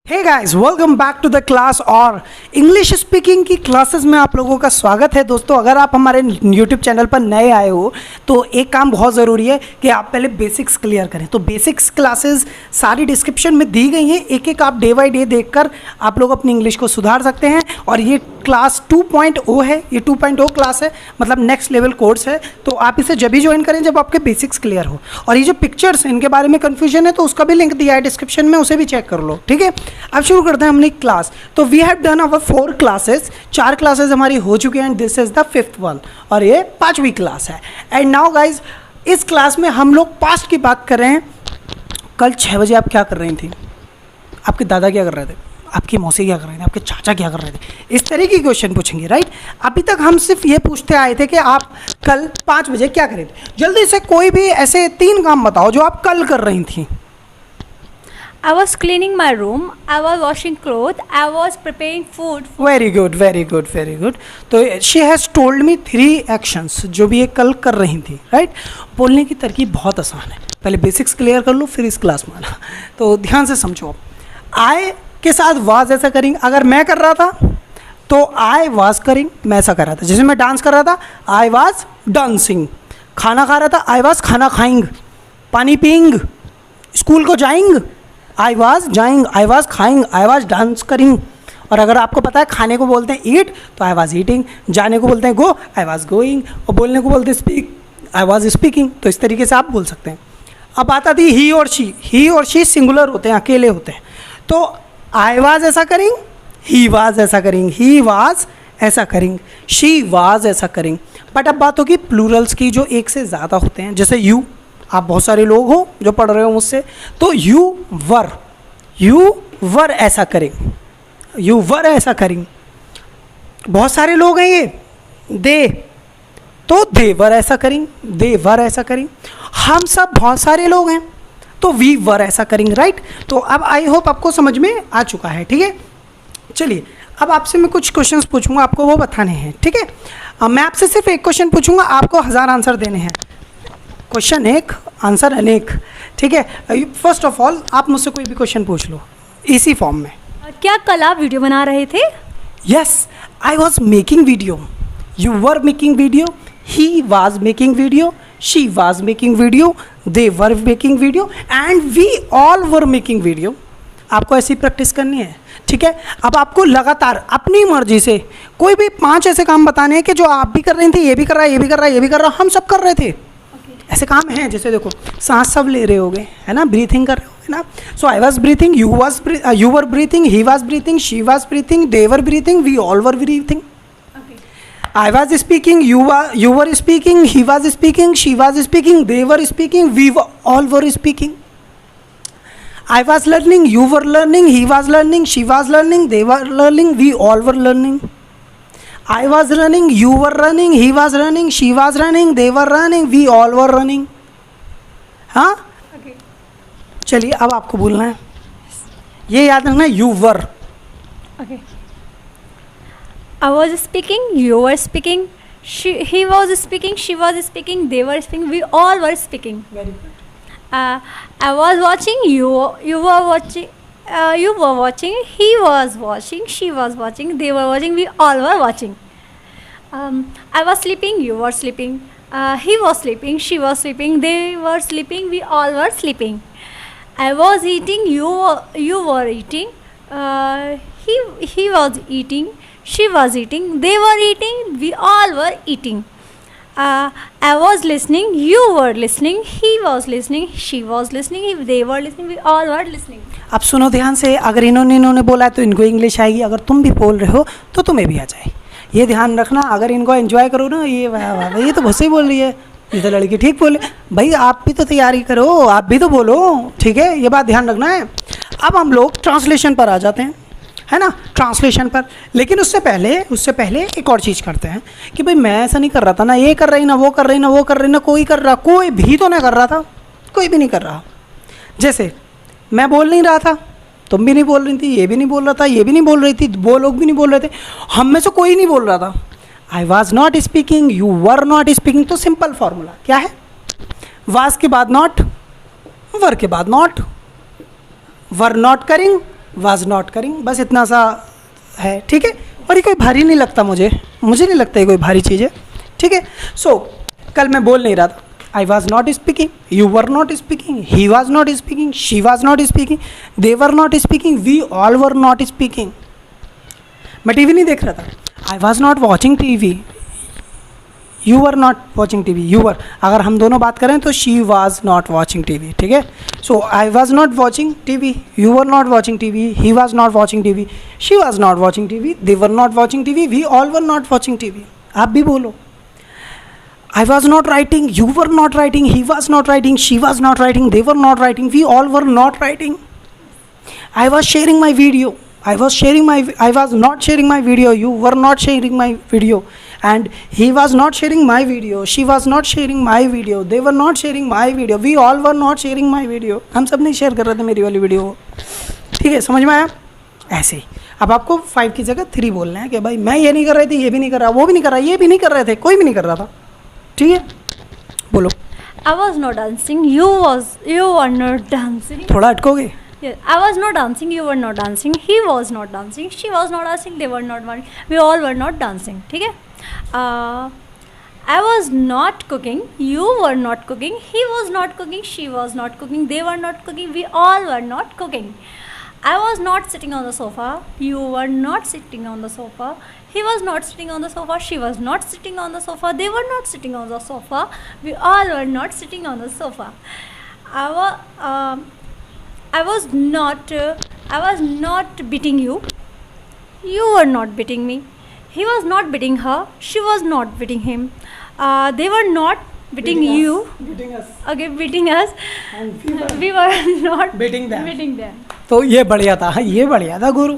Hey guys, welcome back to the class. और English speaking की classes में आप लोगों का स्वागत है। दोस्तों, अगर आप हमारे यूट्यूब चैनल पर नए आए हो तो एक काम बहुत ज़रूरी है कि आप पहले बेसिक्स क्लियर करें। तो बेसिक्स क्लासेस सारी डिस्क्रिप्शन में दी गई हैं, एक एक आप डे बाय डे देखकर आप लोग अपनी इंग्लिश को सुधार सकते हैं। और ये क्लास 2.0 है, ये 2.0 क्लास है, मतलब नेक्स्ट लेवल कोर्स है। तो आप इसे जब भी ज्वाइन करें जब आपके बेसिक्स क्लियर हो। और ये जो पिक्चर्स हैं इनके बारे में कन्फ्यूजन है तो उसका भी लिंक दिया है डिस्क्रिप्शन में, उसे भी चेक कर लो, ठीक है। अब शुरू करते हैं हमने क्लास। तो we have done our 4 classes, 4 classes हमारी हो चुकी हैं and this is the 5th one, और ये 5वीं क्लास है। एंड नाउ गाइज, इस क्लास में हम लोग पास्ट की बात कर रहे हैं। कल 6 बजे आप क्या कर रही थी, आपके दादा क्या कर रहे थे, आपकी मौसी क्या कर रहे थे, आपके चाचा क्या कर रहे थे, इस तरह की क्वेश्चन पूछेंगे, राइट। अभी तक हम सिर्फ ये पूछते आए थे कि आप कल 5 बजे क्या कर रहे थे। जल्दी से कोई भी ऐसे 3 काम बताओ जो आप कल कर रही थी। I was cleaning my room, I was washing clothes, I was preparing food. Very good, very good, very good. तो she has told me 3 actions जो भी ये कल कर रही थी, राइट। बोलने की तरकीब बहुत आसान है, पहले बेसिक्स क्लियर कर लो फिर इस क्लास में आना। तो ध्यान से समझो। आई के साथ वाज ऐसा करेंगे, अगर मैं कर रहा था तो आई वाज करिंग, मैं ऐसा कर रहा था। जैसे मैं डांस कर रहा था, आई वाज डांसिंग। खाना खा रहा था, आई वाज खाना खाइंग। पानी पीइंग, स्कूल को जाइंग, आई वाज जाइंग, आई वाज खाइंग, आई वाज डांस करिंग। और अगर आपको पता है खाने को बोलते हैं ईट तो आई वाज ईटिंग, जाने को बोलते हैं गो, आई वाज गोइंग, और बोलने को बोलते हैं स्पीक, आई वाज स्पीकिंग। तो इस तरीके से आप बोल सकते हैं। अब बात आती ही और शी। ही और शी सिंगुलर होते हैं, अकेले होते हैं। तो आई वाज ऐसा करिंग, ही वाज ऐसा करिंग, ही वाज ऐसा करिंग, शी वाज ऐसा करिंग। बट अब बात होगी प्लूरल्स की जो एक से ज़्यादा होते हैं। जैसे यू, आप बहुत सारे लोग हो जो पढ़ रहे हो मुझसे, तो यू वर ऐसा करेंगे, यू वर ऐसा करेंगे। बहुत सारे लोग हैं ये, दे, तो दे वर ऐसा करेंगे, दे वर ऐसा करेंगे। हम सब बहुत सारे लोग हैं तो वी वर ऐसा करेंगे, राइट। तो अब आई होप आपको समझ में आ चुका है, ठीक है। चलिए, अब आपसे मैं कुछ क्वेश्चंस पूछूंगा, आपको वो बताने हैं, ठीक है। मैं आपसे सिर्फ एक क्वेश्चन पूछूंगा, आपको 1000 आंसर देने हैं। क्वेश्चन एक, आंसर अनेक, ठीक है। फर्स्ट ऑफ ऑल आप मुझसे कोई भी क्वेश्चन पूछ लो इसी फॉर्म में। क्या कल आप वीडियो बना रहे थे? Yes, I was making video, you were making video, he was making video, she was making video, they were making video and we all were making video. आपको ऐसी प्रैक्टिस करनी है, ठीक है। अब आपको लगातार अपनी मर्जी से कोई भी 5 ऐसे काम बताने हैं कि जो आप भी कर रही थी, ये भी कर रहा है, ये भी कर रहा है, ये भी कर रहा है, हम सब कर रहे थे। ऐसे काम हैं, जैसे देखो सांस सब ले रहे होगे, है ना, ब्रीथिंग कर रहे होगे ना। So I was breathing, you were breathing, he was breathing, she was breathing, they were breathing, we all were breathing. I was speaking, you were speaking, he was speaking, she was speaking, they were speaking, we all were speaking. I was learning, you were learning, he was learning, she was learning, they were learning, we all were learning. I was running, you were running, he was running, she was running, they were running, we all were running. हाँ, चलिए अब आपको बोलना है, ये याद रखना, you were. Okay. I was speaking, you were speaking, he was speaking, she was speaking, they were speaking, we all were speaking. Very good. I was watching, you were watching, he was watching, she was watching, they were watching, we all were watching. I was sleeping, you were sleeping, he was sleeping, she was sleeping, they were sleeping, we all were sleeping. I was eating, you were eating, he was eating, she was eating, they were eating, we all were eating. I was listening, you were listening, he was listening, she was listening, they were listening, we all were listening. अब सुनो ध्यान से, अगर इन्होंने बोला तो इनको English आएगी, अगर तुम भी बोल रहे हो तो तुम्हें भी आ जाए। ये ध्यान रखना, अगर इनको एंजॉय करो ना, ये वाह ये तो बहुत सही बोल रही है, ये तो लड़की ठीक बोले। भाई आप भी तो तैयारी करो, आप भी तो बोलो, ठीक है, ये बात ध्यान रखना है। अब हम लोग ट्रांसलेशन पर आ जाते हैं, है ना, ट्रांसलेशन पर। लेकिन उससे पहले एक और चीज़ करते हैं कि भाई मैं ऐसा नहीं कर रहा था ना, ये कर रही ना, वो कर रही ना, वो कर रही ना, कोई कर रहा, कोई भी तो नहीं कर रहा था, कोई भी नहीं कर रहा। जैसे मैं बोल नहीं रहा था, तुम भी नहीं बोल रही थी, ये भी नहीं बोल रहा था, ये भी नहीं बोल रही थी, वो लोग भी नहीं बोल रहे थे, हम में से कोई नहीं बोल रहा था। I was not speaking, you were not speaking. तो सिंपल फॉर्मूला क्या है, वाज के बाद नॉट, वर के बाद नॉट, वर नॉट करिंग, वाज नॉट करिंग, बस इतना सा है, ठीक है। और ये कोई भारी नहीं लगता मुझे नहीं लगता ये कोई भारी चीज़ है, ठीक है। सो कल मैं बोल नहीं रहा था, I was not speaking, you were not speaking, he was not speaking, she was not speaking, they were not speaking, we all were not speaking. मैं टीवी नहीं देख रहा था, I was not watching TV, you were not watching TV, you were, अगर हम दोनों बात करें तो she was not watching TV, ठीक है। So I was not watching TV, you were not watching TV, he was not watching TV, she was not watching TV, they were not watching TV, we all were not watching TV. आप भी बोलो, I was not writing, you were not writing, he was not writing, she was not writing, they were not writing, we all were not writing. I was sharing my video, I was not sharing my video, you were not sharing my video, and he was not sharing my video, she was not sharing my video, they were not sharing my video, we all were not sharing my video। हम सब नहीं share कर रहे थे मेरी वाली video को, ठीक है, समझ में आया? ऐसे ही अब आपको 5 की जगह 3 बोलना है कि भाई मैं ये नहीं कर रही थी, ये भी नहीं कर रहा, वो भी नहीं कर रहा, ये भी नहीं कर रहे थे, कोई भी नहीं कर रहा था, ठीक है। बोलो। I was not dancing, you were not dancing. थोड़ा अटकोगे? Yes, I was not dancing, you were not dancing, he was not dancing, she was not dancing, they were not dancing, we all were not dancing, ठीक है। I was not cooking, you were not cooking, he was not cooking, she was not cooking, they were not cooking, we all were not cooking. I was not sitting on the sofa, you were not sitting on the sofa, he was not sitting on the sofa, she was not sitting on the sofa, they were not sitting on the sofa, we all were not sitting on the sofa. I was not beating you. You were not beating me. He was not beating her. She was not beating him. They were not beating you. Beating us. Okay, beating us. And we were not beating them. Beating them. तो ये बढ़िया था, ये बढ़िया था गुरु।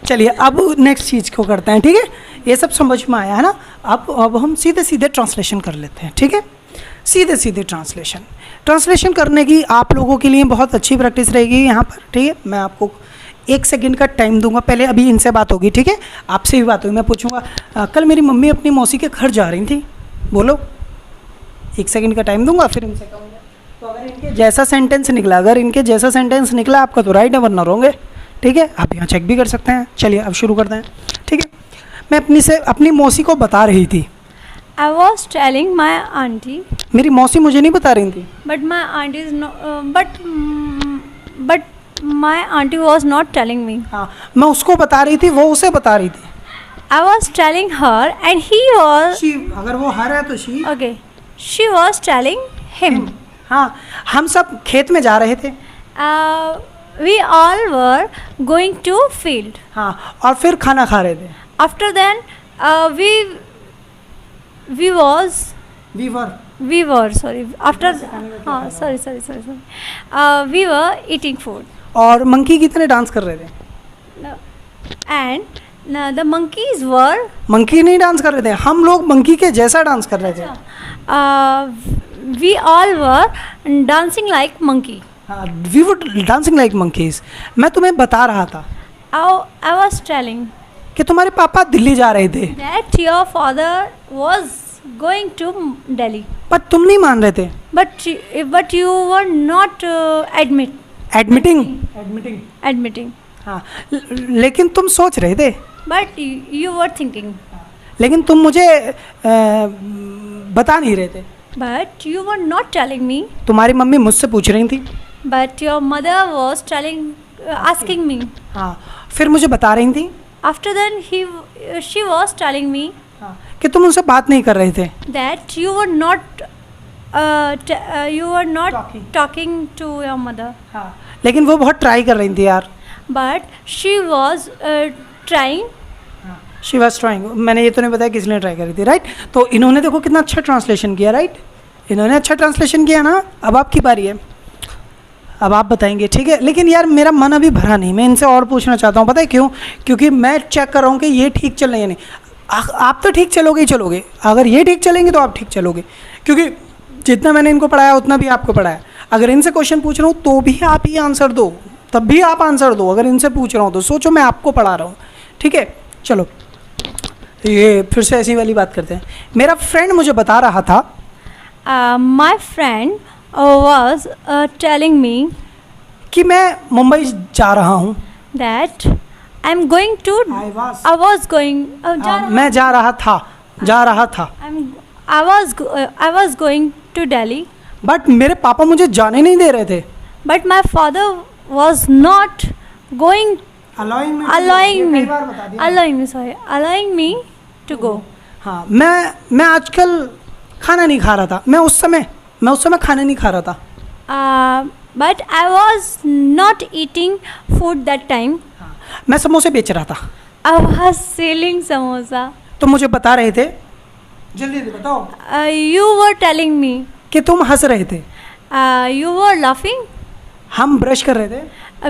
चलिए अब next चीज़ को करते हैं, ठीक है। ये सब समझ में आया है ना। अब हम सीधे सीधे ट्रांसलेशन कर लेते हैं, ठीक है। सीधे सीधे ट्रांसलेशन करने की आप लोगों के लिए बहुत अच्छी प्रैक्टिस रहेगी यहाँ पर, ठीक है। मैं आपको 1 सेकंड का टाइम दूंगा, पहले अभी इनसे बात होगी, ठीक है। आपसे भी बात होगी, मैं पूछूंगा कल मेरी मम्मी अपनी मौसी के घर जा रही थी, बोलो। 1 सेकंड का टाइम दूंगा, फिर इनसे कहूँगा। तो अगर इनके जैसा सेंटेंस निकला आपका तो राइट है, वरना रॉन्ग है, ठीक है। आप यहाँ चेक भी कर सकते हैं। चलिए अब शुरू करते हैं, ठीक है। मैं अपनी मौसी को बता रही थी। I was telling my auntie. मेरी मौसी मुझे नहीं बता रही थी। But my auntie is not. But my auntie was not telling me. हाँ, मैं उसको बता रही थी, वो उसे बता रही थी। I was telling her and he was. She, अगर वो हर है तो she. Okay. She was telling him. हाँ, हम सब खेत में जा रहे थे। We all were going to field. हाँ, और फिर खाना खा रहे थे। After then, we were sorry. After sorry. We were eating food. और मंकी कितने डांस कर रहे थे? And the monkeys were. Monkey नहीं डांस कर रहे थे, हम लोग मंकी के जैसा डांस कर रहे थे। We all were dancing like monkey. हाँ, we were dancing like monkeys। मैं तुम्हें बता रहा था। I was telling कि तुम्हारे पापा दिल्ली जा रहे थे। that your father was going to Delhi. पर तुम नहीं मान रहे थे। But you were not admitting. हाँ, लेकिन तुम सोच रहे थे। But you were thinking. लेकिन तुम मुझे बता नहीं रहे थे। But you were not telling me. तुम्हारी मम्मी मुझसे पूछ रही थी। But your mother was asking me. हाँ, फिर मुझे बता रही थी। After then, she was telling me. हाँ, कि तुम उनसे बात नहीं कर रहे थे। That you were not talking to your mother. हाँ, लेकिन वो बहुत ट्राई कर रही थी यार। But she was trying. She was trying. मैंने ये तो नहीं बताया किसने ट्राई करी थी, राइट। तो इन्होंने देखो कितना अच्छा ट्रांसलेशन किया, राइट। इन्होंने अच्छा ट्रांसलेशन किया ना। अब आपकी बारी है, अब आप बताएंगे, ठीक है। लेकिन यार मेरा मन अभी भरा नहीं, मैं इनसे और पूछना चाहता हूँ। पता है क्यों? क्योंकि मैं चेक कर रहा हूँ कि ये ठीक चल रही है नहीं। आप तो ठीक चलोगे ही चलोगे, अगर ये ठीक चलेंगे तो आप ठीक चलोगे, क्योंकि जितना मैंने इनको पढ़ाया उतना भी आपको पढ़ाया। अगर इनसे क्वेश्चन पूछ रहा हूँ तो भी आप ही आंसर दो, तब भी आप आंसर दो। अगर इनसे पूछ रहा हूँ तो सोचो मैं आपको पढ़ा रहा हूँ, ठीक है। चलो ये फिर से ऐसी वाली बात करते हैं। मेरा फ्रेंड मुझे बता रहा था। My friend was telling me कि मैं मुंबई जा रहा हूँ। that I'm going to. I was. I was going. मैं जा रहा था I was going to Delhi, but मेरे पापा मुझे जाने नहीं दे रहे थे. but my father was not going, allowing me to go. हाँ, मैं आजकल खाना नहीं खा रहा था. मैं उस समय खाना नहीं खा रहा था. But I was not eating food that time. मैं समोसे बेच रहा था. I was selling samosa. तो मुझे बता रहे थे, जल्दी बताओ. You were telling me. कि तुम हंस रहे थे. You were laughing. हम ब्रश कर रहे थे.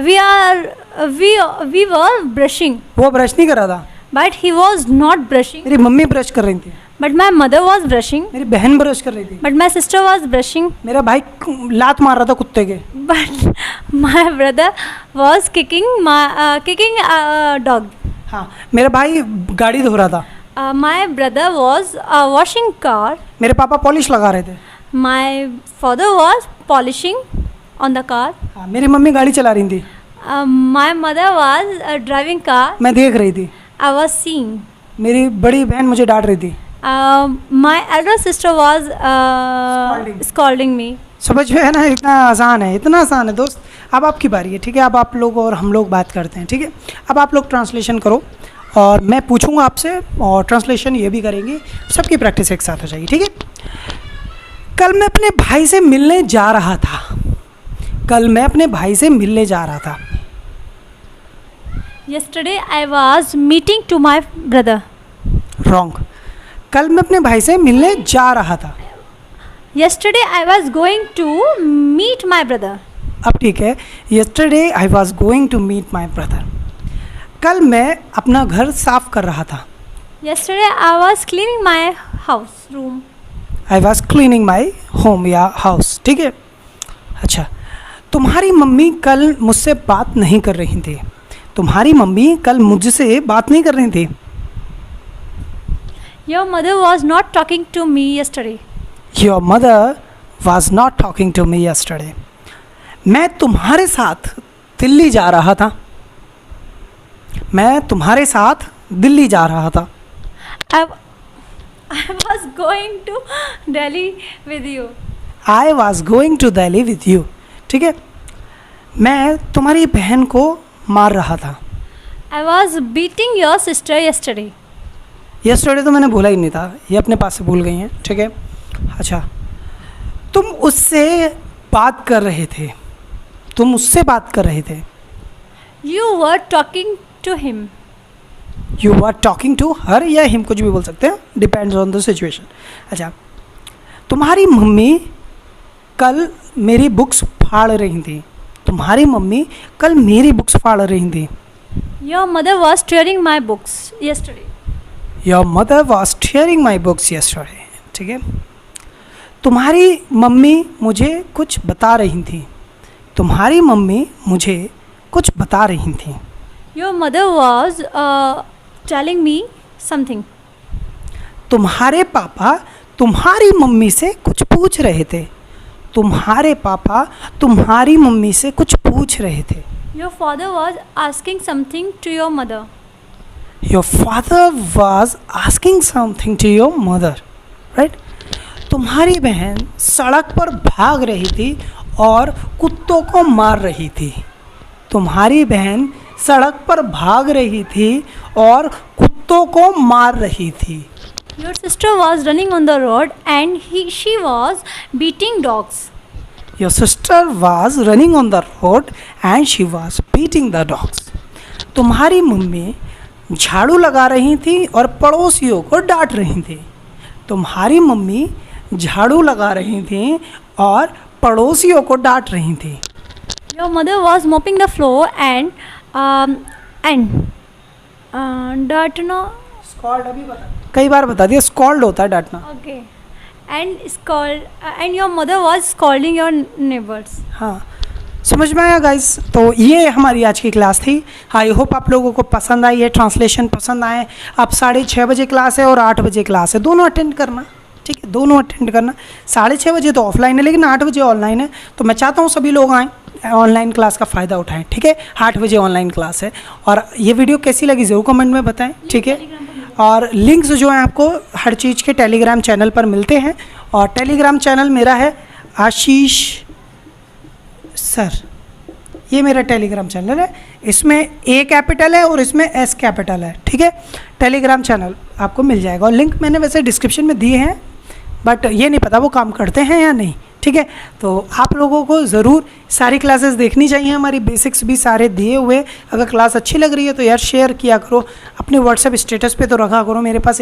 We were brushing. वो ब्रश नहीं कर रहा था. But he was not brushing. मेरी मम्मी ब्रश कर रही थी. But my mother was brushing. मेरी बहन ब्रश कर रही थी. But my sister was brushing. मेरा भाई लात मार रहा था कुत्ते के. But my brother was kicking a dog. हाँ, मेरा भाई गाड़ी धो रहा था. My brother was washing car. मेरे पापा पॉलिश लगा रहे थे. My father was polishing on the car. हाँ, मेरी मम्मी गाड़ी चला रही थी. My mother was driving car. मैं देख रही थी. I was seeing. मेरी बड़ी बहन मुझे डांट रही थी. My elder sister was scolding me. समझ में है ना. इतना आसान है दोस्त. अब आपकी बारी है. ठीक है, अब आप लोग और हम लोग बात करते हैं. ठीक है, अब आप लोग ट्रांसलेशन करो और मैं पूछूंगा आपसे और ट्रांसलेशन ये भी करेंगे. सबकी प्रैक्टिस एक साथ हो जाएगी. ठीक है. कल मैं अपने भाई से मिलने जा रहा था. Yesterday I was meeting to my brother. Wrong. कल मैं अपने भाई से मिलने जा रहा था. Yesterday I was going to meet my brother. अब ठीक है. Yesterday I was going to meet my brother. कल मैं अपना घर साफ कर रहा था. Yesterday I was cleaning my room. I was cleaning my home या house. ठीक है. अच्छा, तुम्हारी मम्मी कल मुझसे बात नहीं कर रही थी. तुम्हारी मम्मी कल मुझसे बात नहीं कर रही थी. Your mother was not talking to me yesterday. Your mother was not talking to me yesterday. मैं तुम्हारे साथ दिल्ली जा रहा था. मैं तुम्हारे साथ दिल्ली जा रहा था. I was going to Delhi with you. I was going to Delhi with you. ठीक है. मैं तुम्हारी बहन को मार रहा था. I was beating your sister yesterday. yesterday तो मैंने बोला ही नहीं था. ये अपने पास से भूल गई हैं. ठीक है. अच्छा, तुम उससे बात कर रहे थे. You were talking to him. You were talking to her या him, कुछ भी बोल सकते हैं. Depends on the situation. अच्छा, तुम्हारी मम्मी कल मेरी बुक्स फाड़ रही थी. Your mother was tearing my books yesterday. Your mother was tearing my books yesterday. ठीक है. तुम्हारी मम्मी मुझे कुछ बता रही थी. Your mother was telling me something. तुम्हारे पापा तुम्हारी मम्मी से कुछ पूछ रहे थे. Your father was asking something to your mother. Your father was asking something to your mother. Right? तुम्हारी बहन सड़क पर भाग रही थी और कुत्तों को मार रही थी. Your sister was running on the road and she was beating dogs. Your sister was running on the road and she was beating the dogs. तुम्हारी मम्मी झाड़ू लगा रही थी और पड़ोसियों को डांट रही थी. Your mother was mopping the floor and डांटना. स्कॉल्ड अभी बता. कई बार बता दिया. स्कॉल्ड होता है डांटना. Okay. And your mother was scolding your neighbors. हाँ, समझ में आया गाइस. तो ये हमारी आज की क्लास थी. आई होप आप लोगों को पसंद आई है, ट्रांसलेशन पसंद आए. अब 6:30 बजे क्लास है और 8 बजे क्लास है. दोनों अटेंड करना. ठीक है, दोनों अटेंड करना। 6:30 बजे तो ऑफलाइन है, लेकिन 8 बजे ऑनलाइन है। तो मैं चाहता हूँ सभी लोग आएँ, ऑनलाइन क्लास का फ़ायदा उठाएं, ठीक है। 8 बजे ऑनलाइन क्लास है। और ये वीडियो कैसी लगी ज़रूर कमेंट में बताएं, ठीक है। और लिंक्स जो हैं आपको हर चीज़ के टेलीग्राम चैनल पर मिलते हैं। और टेलीग्राम चैनल मेरा है आशीष सर, ये मेरा टेलीग्राम चैनल है। इसमें A कैपिटल है और इसमें S कैपिटल है, ठीक है। टेलीग्राम चैनल आपको मिल जाएगा और लिंक मैंने वैसे डिस्क्रिप्शन में दिए हैं, बट ये नहीं पता वो काम करते हैं या नहीं, ठीक है। तो आप लोगों को ज़रूर सारी क्लासेस देखनी चाहिए, हमारी बेसिक्स भी सारे दिए हुए। अगर क्लास अच्छी लग रही है तो यार शेयर किया करो, अपने व्हाट्सएप स्टेटस पे तो रखा करो। मेरे पास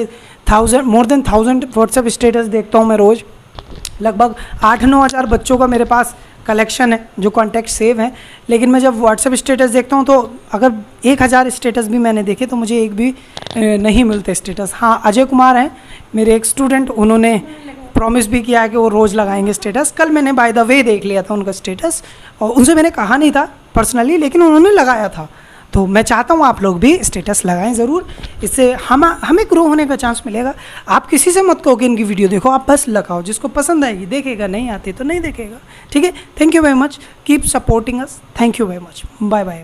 मोर देन 1000 व्हाट्सएप स्टेटस देखता हूँ मैं रोज़। लगभग 8-9 हज़ार बच्चों का मेरे पास कलेक्शन है जो कॉन्टैक्ट सेव हैं। लेकिन मैं जब व्हाट्सएप स्टेटस देखता हूँ तो अगर 1000 स्टेटस भी मैंने देखे तो मुझे एक भी नहीं मिलते स्टेटस। हाँ, अजय कुमार हैं मेरे एक स्टूडेंट, उन्होंने प्रॉमिस भी किया है कि वो रोज़ लगाएंगे स्टेटस। कल मैंने बाय द वे देख लिया था उनका स्टेटस और उनसे मैंने कहा नहीं था पर्सनली, लेकिन उन्होंने लगाया था। तो मैं चाहता हूँ आप लोग भी स्टेटस लगाएं ज़रूर, इससे हमें ग्रो होने का चांस मिलेगा। आप किसी से मत कहो कि इनकी वीडियो देखो, आप बस लगाओ, जिसको पसंद आएगी देखेगा, नहीं आती तो नहीं देखेगा, ठीक है। Thank you very much, keep supporting us, thank you very much, bye bye.